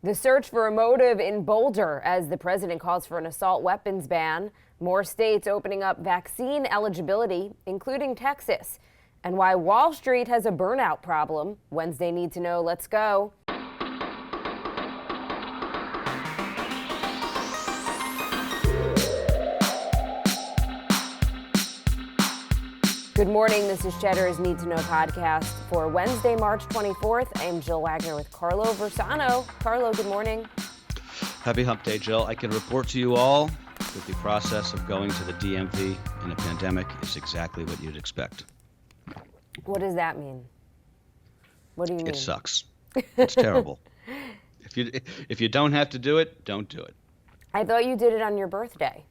The search for a motive in Boulder as the president calls for an assault weapons ban. More states opening up vaccine eligibility, including Texas. And why Wall Street has a burnout problem. Wednesday Need to Know. Let's go. Good morning. This is Cheddar's Need to Know podcast for Wednesday, March 24th. I am Jill Wagner with Carlo Versano. Carlo, good morning. Happy hump day, Jill. I can report to you all that the process of going to the DMV in a pandemic is exactly what you'd expect. What does that mean? What do you mean? It sucks. It's terrible. If you don't have to do it, don't do it. I thought you did it on your birthday.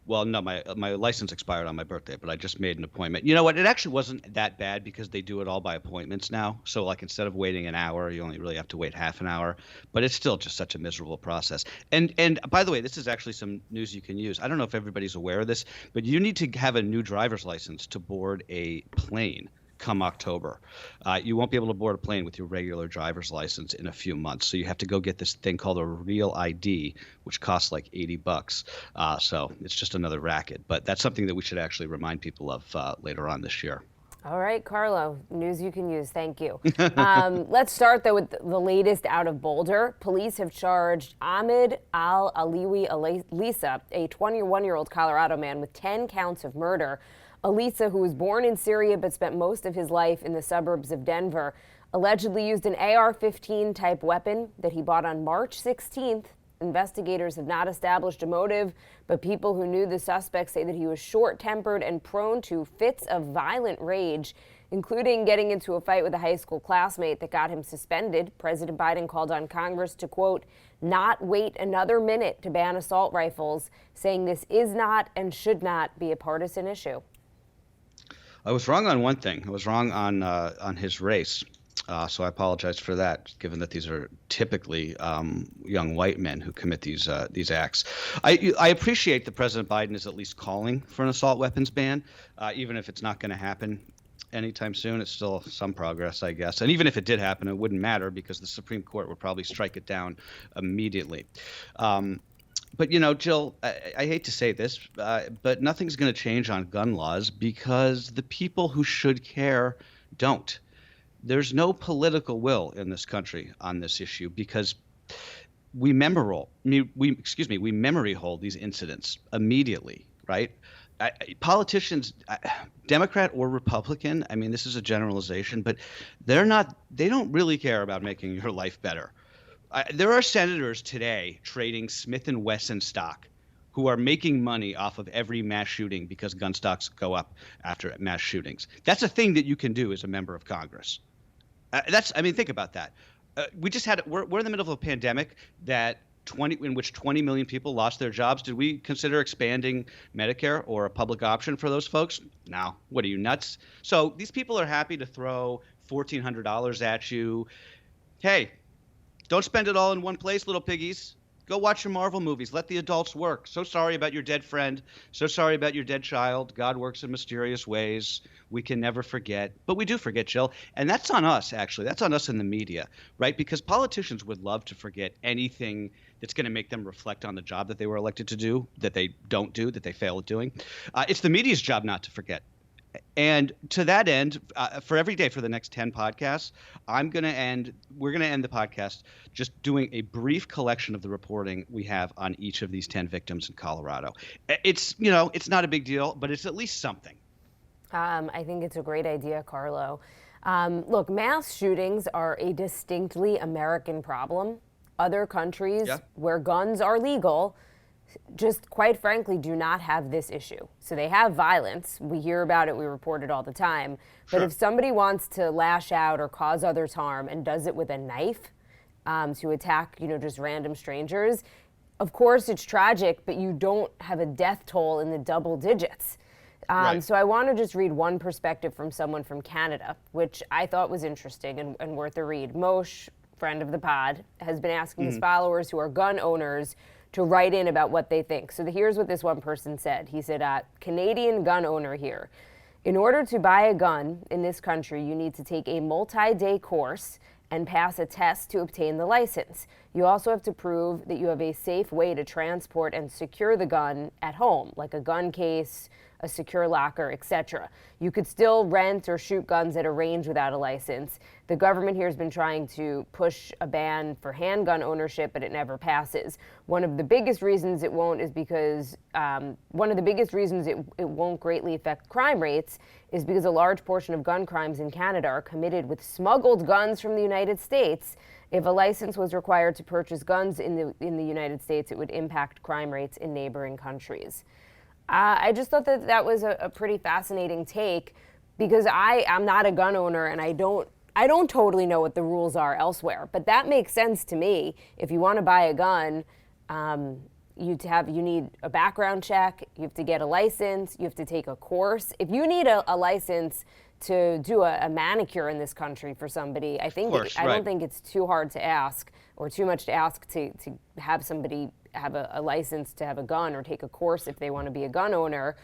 Well, no, my license expired on my birthday, but I just made an appointment. You know what? It actually wasn't that bad because they do it all by appointments now. So, like, instead of waiting an hour, you only really have to wait half an hour. But it's still just such a miserable process. And by the way, this is actually some news you can use. I don't know if everybody's aware of this, but you need to have a new driver's license to board a plane come October. You won't be able to board a plane with your regular driver's license in a few months. So you have to go get this thing called a real ID, which costs like $80. So it's just another racket. But that's something that we should actually remind people of later on this year. All right, Carlo, news you can use. Thank you. Let's start, though, with the latest out of Boulder. Police have charged Ahmed Al-Aliwi Alisa, a 21-year-old Colorado man, with 10 counts of murder. Alisa, who was born in Syria but spent most of his life in the suburbs of Denver, allegedly used an AR-15 type weapon that he bought on March 16th. Investigators have not established a motive, but people who knew the suspect say that he was short-tempered and prone to fits of violent rage, including getting into a fight with a high school classmate that got him suspended. President Biden called on Congress to, quote, not wait another minute to ban assault rifles, saying this is not and should not be a partisan issue. I was wrong on one thing. I was wrong on his race. So I apologize for that, given that these are typically young white men who commit these acts. I appreciate that President Biden is at least calling for an assault weapons ban, even if it's not going to happen anytime soon. It's still some progress, I guess. And even if it did happen, it wouldn't matter because the Supreme Court would probably strike it down immediately. But, you know, Jill, I hate to say this, but nothing's going to change on gun laws because the people who should care don't. There's no political will in this country on this issue because we memory hold these incidents immediately, right? Politicians, Democrat or Republican, I mean, this is a generalization, but they don't really care about making your life better. There are senators today trading Smith & Wesson stock who are making money off of every mass shooting because gun stocks go up after mass shootings. That's a thing that you can do as a member of Congress. Think about that. We're in the middle of a pandemic in which 20 million people lost their jobs. Did we consider expanding Medicare or a public option for those folks? No. What are you, nuts? So these people are happy to throw $1,400 at you. Hey, don't spend it all in one place, little piggies. Go watch your Marvel movies. Let the adults work. So sorry about your dead friend. So sorry about your dead child. God works in mysterious ways. We can never forget. But we do forget, Jill. And that's on us, actually. That's on us in the media, right? Because politicians would love to forget anything that's going to make them reflect on the job that they were elected to do, that they don't do, that they fail at doing. It's the media's job not to forget. And to that end, for every day for the next 10 podcasts, we're going to end the podcast just doing a brief collection of the reporting we have on each of these 10 victims in Colorado. It's not a big deal, but it's at least something. I think it's a great idea, Carlo. Look, mass shootings are a distinctly American problem. Other countries where guns are legal just quite frankly do not have this issue. So they have violence. We hear about it. We report it all the time. But if somebody wants to lash out or cause others harm and does it with a knife to attack, just random strangers, of course it's tragic, but you don't have a death toll in the double digits. Right. So I want to just read one perspective from someone from Canada, which I thought was interesting and worth a read. Moshe, friend of the pod, has been asking his followers who are gun owners to write in about what they think. So here's what this one person said. He said, Canadian gun owner here. In order to buy a gun in this country, you need to take a multi-day course and pass a test to obtain the license. You also have to prove that you have a safe way to transport and secure the gun at home, like a gun case, a secure locker, etc. You could still rent or shoot guns at a range without a license. The government here has been trying to push a ban for handgun ownership, but it never passes. One of the biggest reasons it won't is because it won't greatly affect crime rates is because a large portion of gun crimes in Canada are committed with smuggled guns from the United States. If a license was required to purchase guns in the United States, it would impact crime rates in neighboring countries. I just thought that was a pretty fascinating take, because I'm not a gun owner and I don't totally know what the rules are elsewhere. But that makes sense to me. If you want to buy a gun, you need a background check, you have to get a license, you have to take a course. If you need a license to do a manicure in this country for somebody, I don't think it's too hard to ask, or too much to ask to have somebody have a license to have a gun or take a course if they want to be a gun owner.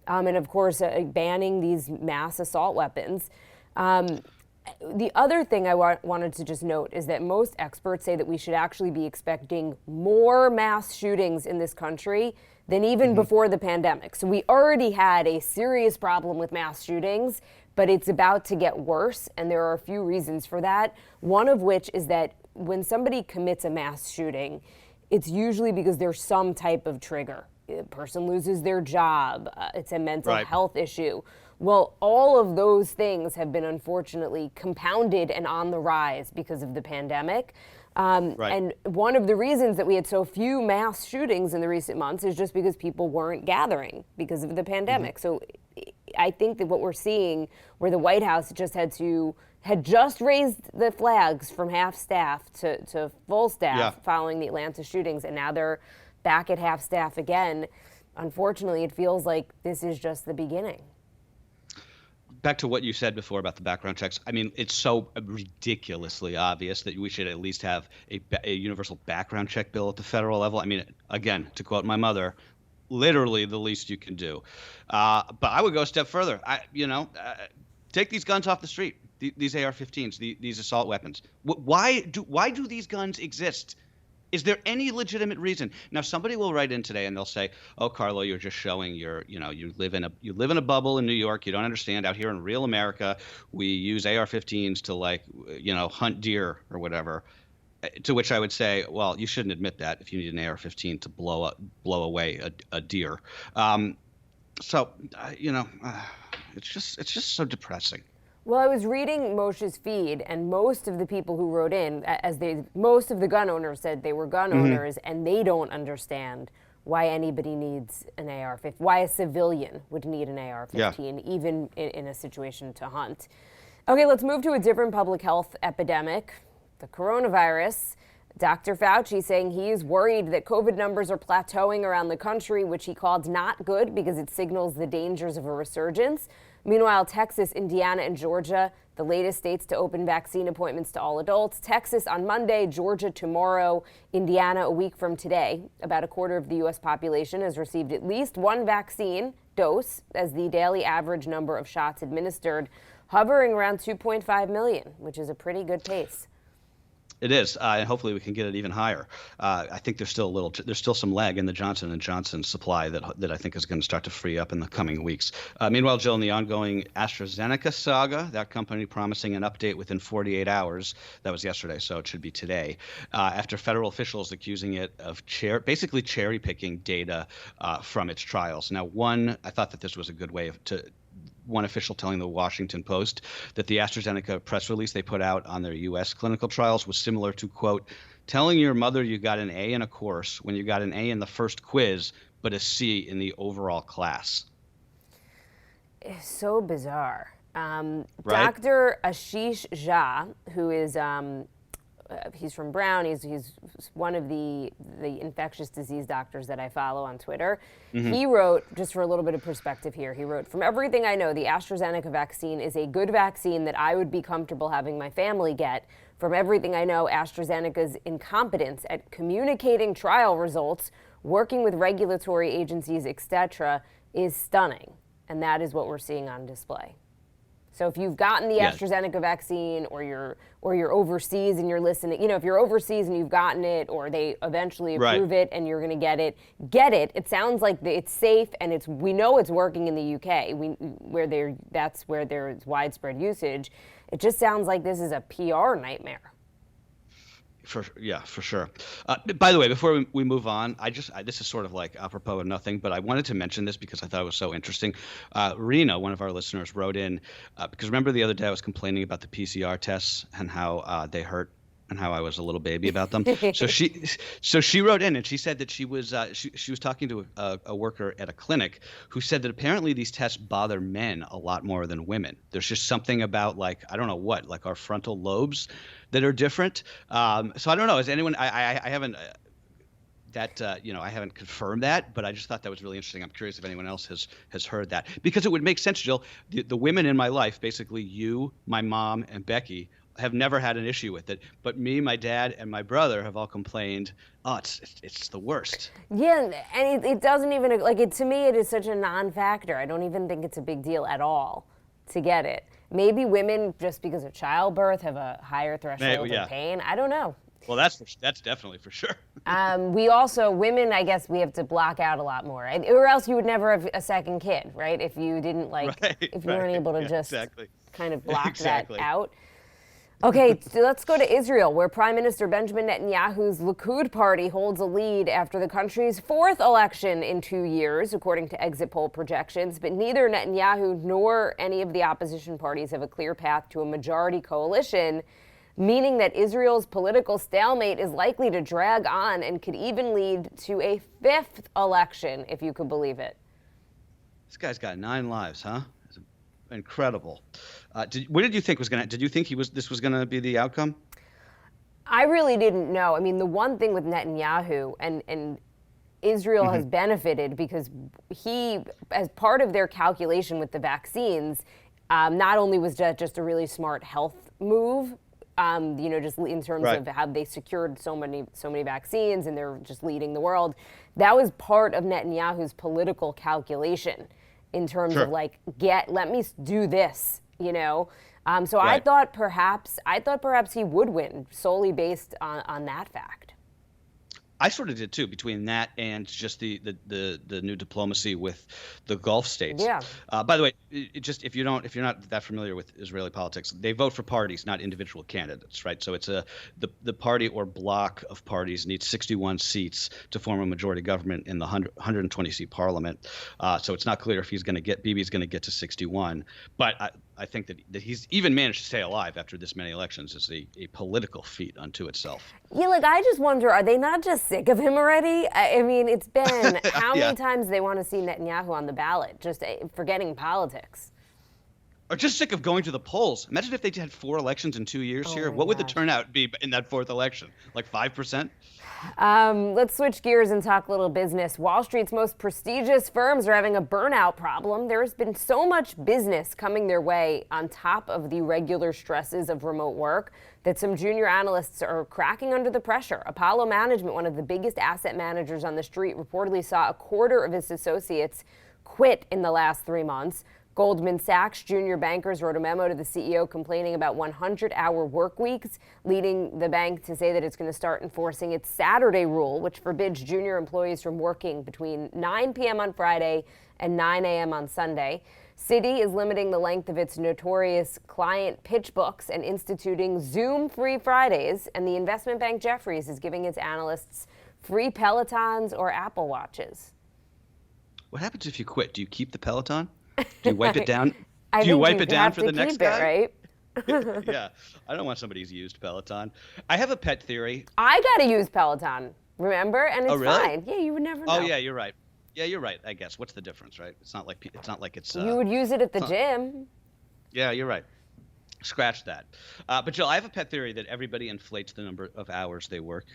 And of course, banning these mass assault weapons. The other thing I wanted to just note is that most experts say that we should actually be expecting more mass shootings in this country than even before the pandemic. So we already had a serious problem with mass shootings, but it's about to get worse, and there are a few reasons for that. One of which is that when somebody commits a mass shooting, it's usually because there's some type of trigger. A person loses their job, it's a mental health issue. Well, all of those things have been unfortunately compounded and on the rise because of the pandemic. And one of the reasons that we had so few mass shootings in the recent months is just because people weren't gathering because of the pandemic. So I think that what we're seeing, where the White House had just raised the flags from half staff to full staff following the Atlanta shootings, and now they're back at half staff again. Unfortunately, it feels like this is just the beginning. Back to what you said before about the background checks. I mean, it's so ridiculously obvious that we should at least have a universal background check bill at the federal level. I mean, again, to quote my mother, literally the least you can do. But I would go a step further. Take these guns off the street. These AR-15s, these assault weapons. Why do these guns exist? Is there any legitimate reason? Now, somebody will write in today and they'll say, "Oh, Carlo, you're just showing you live in a bubble in New York. You don't understand. Out here in real America, we use AR-15s to hunt deer or whatever." To which I would say, well, you shouldn't admit that if you need an AR-15 to blow away a deer. It's just so depressing. Well, I was reading Moshe's feed, and most of the people who wrote in, most of the gun owners said they were gun owners, and they don't understand why anybody needs an AR-15, why a civilian would need an AR-15, even in a situation to hunt. Okay, let's move to a different public health epidemic, the coronavirus. Dr. Fauci saying he is worried that COVID numbers are plateauing around the country, which he called not good because it signals the dangers of a resurgence. Meanwhile, Texas, Indiana, and Georgia, the latest states to open vaccine appointments to all adults. Texas on Monday, Georgia tomorrow, Indiana a week from today. About a quarter of the U.S. population has received at least one vaccine dose, as the daily average number of shots administered hovering around 2.5 million, which is a pretty good pace. It is, and hopefully we can get it even higher. I think there's still some lag in the Johnson & Johnson supply that I think is going to start to free up in the coming weeks. Meanwhile, Jill, in the ongoing Astrazeneca Saga, that company promising an update within 48 hours. That was yesterday, so it should be today. After federal officials accusing it of basically cherry picking data from its trials. Now, I thought that this was a good way one official telling the Washington Post that the AstraZeneca press release they put out on their U.S. clinical trials was similar to, quote, telling your mother you got an A in a course when you got an A in the first quiz, but a C in the overall class. It's so bizarre. Dr. Ashish Jha, who is he's from Brown. He's one of the infectious disease doctors that I follow on Twitter. He wrote, just for a little bit of perspective here, he wrote, "From everything I know, the AstraZeneca vaccine is a good vaccine that I would be comfortable having my family get. From everything I know, AstraZeneca's incompetence at communicating trial results, working with regulatory agencies, etc., is stunning." And that is what we're seeing on display. So if you've gotten the Astrazeneca vaccine, or you're overseas and you're listening, if you're overseas and you've gotten it, or they eventually approve it and you're going to get it. It sounds like it's safe, and we know it's working in the UK, that's where there's widespread usage. It just sounds like this is a PR nightmare. For sure. By the way, before we move on, this is sort of like apropos of nothing, but I wanted to mention this because I thought it was so interesting. Rena, one of our listeners, wrote in because remember the other day I was complaining about the PCR tests and how they hurt and how I was a little baby about them. so she wrote in and she said that she was talking to a worker at a clinic who said that apparently these tests bother men a lot more than women. There's just something about, like, I don't know what, like our frontal lobes that are different. So I don't know. Is anyone? I haven't. I haven't confirmed that, but I just thought that was really interesting. I'm curious if anyone else has heard that, because it would make sense, Jill. The women in my life, basically you, my mom, and Becky, have never had an issue with it, but me, my dad, and my brother have all complained. Oh, it's the worst. Yeah, and it doesn't even, like, it to me, it is such a non-factor. I don't even think it's a big deal at all to get it. Maybe women, just because of childbirth, have a higher threshold of pain. I don't know. Well, that's definitely for sure. We also, women, I guess we have to block out a lot more, or else you would never have a second kid, right? If you didn't if you weren't able to just kind of block that out. Okay, so let's go to Israel, where Prime Minister Benjamin Netanyahu's Likud party holds a lead after the country's fourth election in 2 years, according to exit poll projections. But neither Netanyahu nor any of the opposition parties have a clear path to a majority coalition, meaning that Israel's political stalemate is likely to drag on and could even lead to a fifth election, if you could believe it. This guy's got 9 lives, huh? Incredible. What did you think was going to? Did you think this was going to be the outcome? I really didn't know. I mean, the one thing with Netanyahu and Israel has benefited because he, as part of their calculation with the vaccines, not only was that just a really smart health move, just in terms of how they secured so many vaccines and they're just leading the world. That was part of Netanyahu's political calculation in terms of let me do this, So I thought perhaps he would win solely based on that fact. I sort of did too, between that and just the new diplomacy with the Gulf states. Yeah. By the way, if you're not that familiar with Israeli politics, they vote for parties, not individual candidates, right? So it's the party or bloc of parties needs 61 seats to form a majority government in the 120 seat parliament. So it's not clear if Bibi's going to get to 61, but I think that he's even managed to stay alive after this many elections is a political feat unto itself. Yeah, I just wonder, are they not just sick of him already? I mean, it's been how many times they want to see Netanyahu on the ballot, just forgetting politics. Or just sick of going to the polls. Imagine if they had 4 elections in 2 years here. What would the turnout be in that 4th election? Like 5%? Let's switch gears and talk a little business. Wall Street's most prestigious firms are having a burnout problem. There's been so much business coming their way on top of the regular stresses of remote work that some junior analysts are cracking under the pressure. Apollo Management, one of the biggest asset managers on the street, reportedly saw a quarter of its associates quit in the last 3 months. Goldman Sachs junior bankers wrote a memo to the CEO complaining about 100-hour work weeks, leading the bank to say that it's going to start enforcing its Saturday rule, which forbids junior employees from working between 9 p.m. on Friday and 9 a.m. on Sunday. Citi is limiting the length of its notorious client pitch books and instituting Zoom-free Fridays, and the investment bank Jefferies is giving its analysts free Pelotons or Apple Watches. What happens if you quit? Do you keep the Peloton? Do you wipe it down? Do you wipe it down for the next guy? Right? Yeah. I don't want somebody's used Peloton. I have a pet theory. I got to use Peloton, remember? And it's really? fine. Yeah, you would never know. Oh, yeah, you're right. Yeah, you're right, I guess. What's the difference, right? It's not like it's you would use it at the gym. Yeah, you're right. Scratch that. But Jill, I have a pet theory that everybody inflates the number of hours they work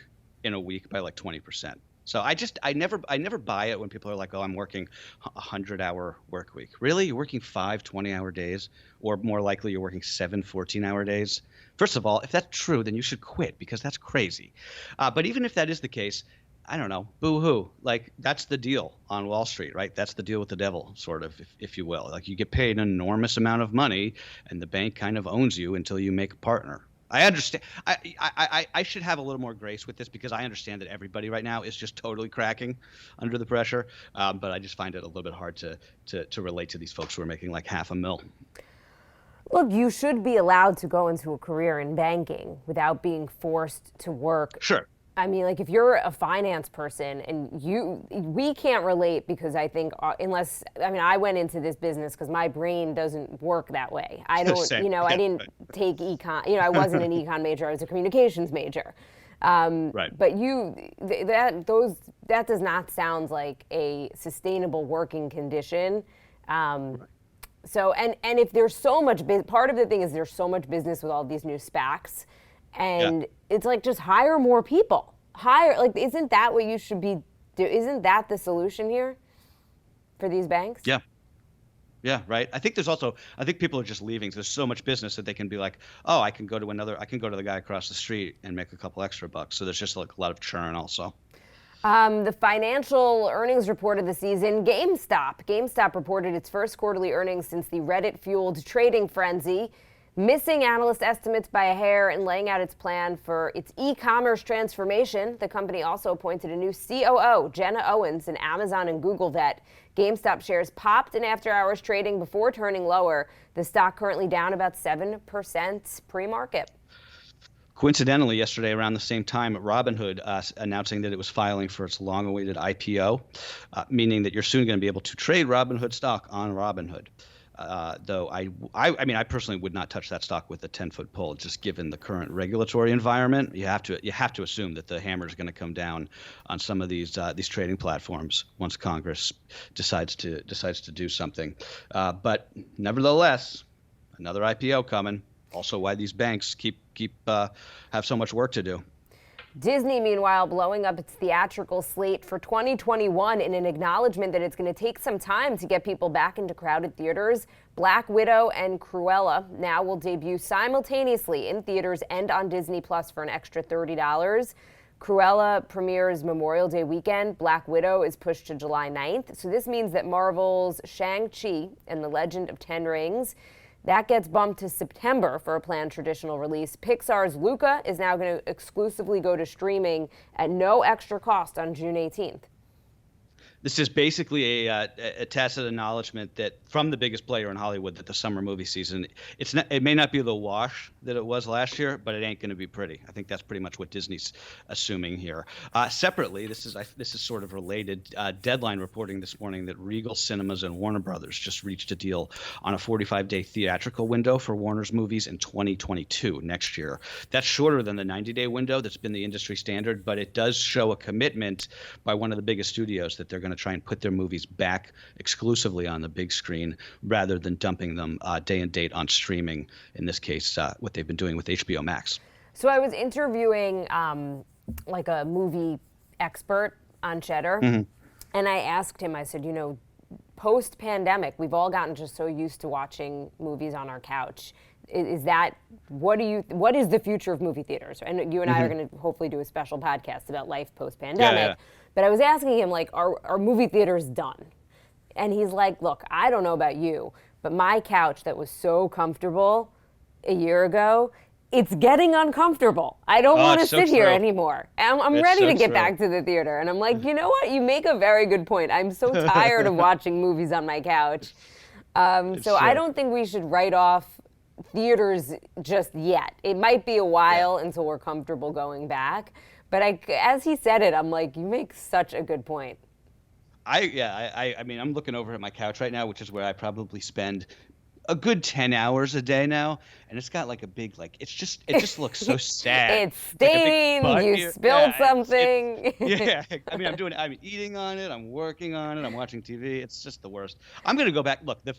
in a week by like 20%. So I never buy it when people are like, oh, I'm working a 100-hour work week. Really? You're working 5 20-hour days? Or more likely you're working 7 14-hour days? First of all, if that's true, then you should quit because that's crazy. But even if that is the case, I don't know, boo-hoo. Like that's the deal on Wall Street, right? That's the deal with the devil, sort of, if you will. Like you get paid an enormous amount of money, and the bank kind of owns you until you make a partner. I understand. I should have a little more grace with this because I understand that everybody right now is just totally cracking under the pressure. But I just find it a little bit hard to relate to these folks who are making like $500,000. Look, you should be allowed to go into a career in banking without being forced to work. Sure. I mean, like if you're a finance person and we can't relate because I think unless, I mean, I went into this business because my brain doesn't work that way. I don't, Same. I didn't take econ, I wasn't an econ major, I was a communications major. Right. But that does not sound like a sustainable working condition. Right. So, and if there's so much, part of the thing is there's so much business with all these new SPACs. And it's like, just hire more people. Isn't that what you should be doing? Isn't that the solution here for these banks? Yeah. Yeah, right. I think people are just leaving. There's so much business that they can be like, oh, I can go to the guy across the street and make a couple extra bucks. So there's just like a lot of churn also. The financial earnings report of the season, GameStop. GameStop reported its first quarterly earnings since the Reddit-fueled trading frenzy, missing analyst estimates by a hair and laying out its plan for its e-commerce transformation. The company also appointed a new COO, Jenna Owens, an Amazon and Google vet. GameStop shares popped in after-hours trading before turning lower. The stock currently down about 7% pre-market. Coincidentally, yesterday around the same time, Robinhood announcing that it was filing for its long-awaited IPO, meaning that you're soon going to be able to trade Robinhood stock on Robinhood. Though I personally would not touch that stock with a 10-foot pole, just given the current regulatory environment. You have to assume that the hammer is going to come down on some of these trading platforms once Congress decides to do something. But nevertheless, another IPO coming. Also, why these banks have so much work to do. Disney, meanwhile, blowing up its theatrical slate for 2021 in an acknowledgement that it's going to take some time to get people back into crowded theaters. Black Widow and Cruella now will debut simultaneously in theaters and on Disney Plus for an extra $30. Cruella premieres Memorial Day weekend. Black Widow is pushed to July 9th. So this means that Marvel's Shang-Chi and the Legend of Ten Rings, that gets bumped to September for a planned traditional release. Pixar's Luca is now going to exclusively go to streaming at no extra cost on June 18th. This is basically a tacit acknowledgement that from the biggest player in Hollywood that the summer movie season, it may not be the wash that it was last year, but it ain't going to be pretty. I think that's pretty much what Disney's assuming here. Separately, this is sort of related. Deadline reporting this morning that Regal Cinemas and Warner Brothers just reached a deal on a 45-day theatrical window for Warner's movies in 2022, next year. That's shorter than the 90-day window that's been the industry standard, but it does show a commitment by one of the biggest studios that they're going to try and put their movies back exclusively on the big screen rather than dumping them day and date on streaming, in this case, what they've been doing with HBO Max. So I was interviewing like a movie expert on Cheddar, and I asked him, I said, post-pandemic, we've all gotten just so used to watching movies on our couch. What is the future of movie theaters? And you and I are going to hopefully do a special podcast about life post-pandemic. Yeah. But I was asking him, like, are movie theaters done? And he's like, look, I don't know about you, but my couch that was so comfortable a year ago, it's getting uncomfortable. I don't want to sit here anymore. I'm ready to get back to the theater. And I'm like, you know what? You make a very good point. I'm so tired of watching movies on my couch. So I don't think we should write off theaters just yet. It might be a while until we're comfortable going back. But as he said it, I'm like, you make such a good point. I mean, I'm looking over at my couch right now, which is where I probably spend a good 10 hours a day now, and it's got like a big, like, it just looks so sad. It's stained, like you spilled something. I mean, I'm eating on it, I'm working on it, I'm watching TV. It's just the worst. I'm going to go back. Look, the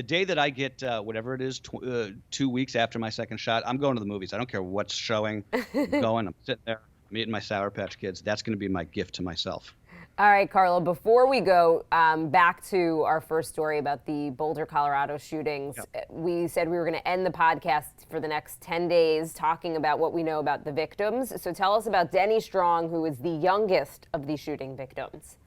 day that I get whatever it is, 2 weeks after my second shot, I'm going to the movies. I don't care what's showing. I'm sitting there, I'm eating my Sour Patch Kids. That's going to be my gift to myself. All right, Carlo, before we go back to our first story about the Boulder, Colorado shootings, we said we were going to end the podcast for the next 10 days talking about what we know about the victims. So tell us about Denny Strong, who is the youngest of the shooting victims.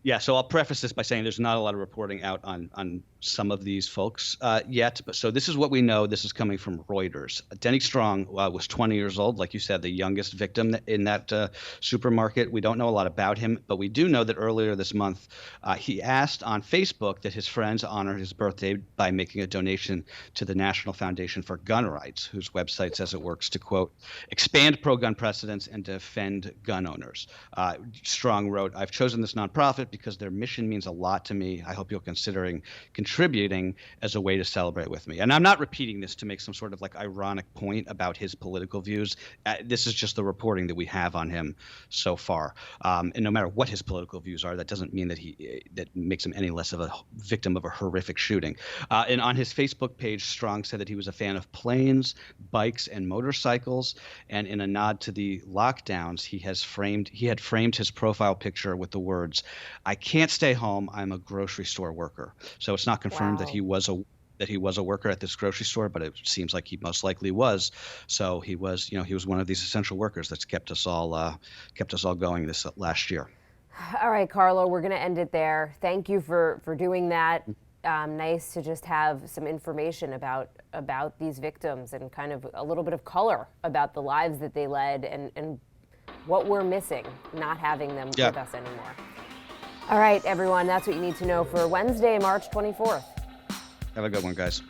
Yeah, so I'll preface this by saying there's not a lot of reporting out on some of these folks yet. But so this is what we know. This is coming from Reuters. Denny Strong was 20 years old, like you said, the youngest victim in that supermarket. We don't know a lot about him, but we do know that earlier this month he asked on Facebook that his friends honor his birthday by making a donation to the National Foundation for Gun Rights, whose website says it works to, quote, expand pro-gun precedents and defend gun owners. Strong wrote, "I've chosen this nonprofit because their mission means a lot to me. I hope you're considering contributing as a way to celebrate with me." And I'm not repeating this to make some sort of like ironic point about his political views. This is just the reporting that we have on him so far. And no matter what his political views are, that doesn't mean that that makes him any less of a victim of a horrific shooting. And on his Facebook page, Strong said that he was a fan of planes, bikes, and motorcycles. And in a nod to the lockdowns, he had framed his profile picture with the words, "I can't stay home. I'm a grocery store worker." So it's not confirmed that he was a worker at this grocery store, but it seems like he most likely was. So he was one of these essential workers that's kept us all going this last year. All right, Carlo, we're going to end it there. Thank you for doing that. Nice to just have some information about these victims and kind of a little bit of color about the lives that they led and what we're missing, not having them with us anymore. All right, everyone, that's what you need to know for Wednesday, March 24th. Have a good one, guys.